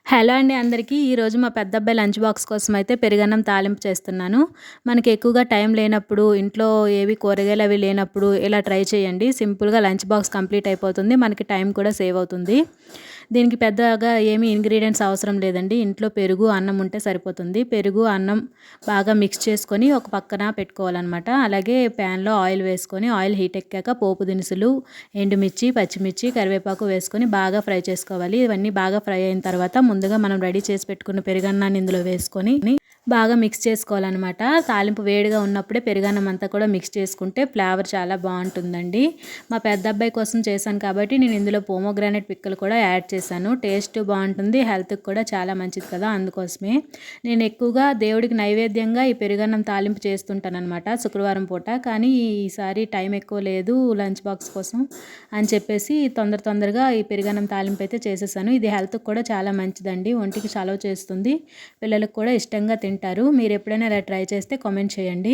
Hello అండి అందరికీ. ఈరోజు మా పెద్దబ్బాయి లంచ్ బాక్స్ కోసం అయితే పెరుగన్నం తాలింపు చేస్తున్నాను. మనకి ఎక్కువగా టైం లేనప్పుడు, ఇంట్లో ఏవి కూరగాయలు అవి లేనప్పుడు ఇలా ట్రై చేయండి. సింపుల్‌గా లంచ్ బాక్స్ కంప్లీట్ అయిపోతుంది. మనకి టైం కూడా సేవ్ అవుతుంది. దీనికి పెద్దగా ఏమి ఇంగ్రీడియంట్స్ అవసరం లేదండి. ఇంట్లో పెరుగు, అన్నం ఉంటే సరిపోతుంది. పెరుగు, అన్నం బాగా మిక్స్ చేసుకొని ఒక పక్కన పెట్టుకోవాలన్నమాట. అలాగే ప్యాన్‌లో ఆయిల్ వేసుకొని ఆయిల్ హీట్ ఎక్కాక పోపు దినుసులు, ఎండుమిర్చి, పచ్చిమిర్చి, కరివేపాకు వేసుకొని బాగా ఫ్రై చేసుకోవాలి. ఇవన్నీ బాగా ఫ్రై అయిన తర్వాత ముందుగా మనం రెడీ చేసి పెట్టుకున్న పెరుగన్నాన్ని ఇందులో వేసుకొని బాగా మిక్స్ చేసుకోవాలన్నమాట. తాలింపు వేడిగా ఉన్నప్పుడే పెరుగన్నం అంతా కూడా మిక్స్ చేసుకుంటే ఫ్లేవర్ చాలా బాగుంటుందండి. మా పెద్ద అబ్బాయి కోసం చేశాను కాబట్టి నేను ఇందులో పోమోగ్రానైట్ పిక్కలు కూడా యాడ్ చేశాను. టేస్ట్ బాగుంటుంది, హెల్త్కి కూడా చాలా మంచిది కదా, అందుకోసమే. నేను ఎక్కువగా దేవుడికి నైవేద్యంగా ఈ పెరుగన్నం తాలింపు చేస్తుంటానన్నమాట శుక్రవారం పూట. కానీ ఈసారి టైం ఎక్కువ లేదు లంచ్ బాక్స్ కోసం అని చెప్పేసి తొందరగా ఈ పెరుగన్నం తాలింపు అయితే చేసేసాను. ఇది హెల్త్కి కూడా చాలా మంచిదండి, ఒంటికి చలవ చేస్తుంది, పిల్లలకు కూడా ఇష్టంగా తింటారు. మీరు ఎప్పుడైనా ఇలా ట్రై చేస్తే కామెంట్ చేయండి.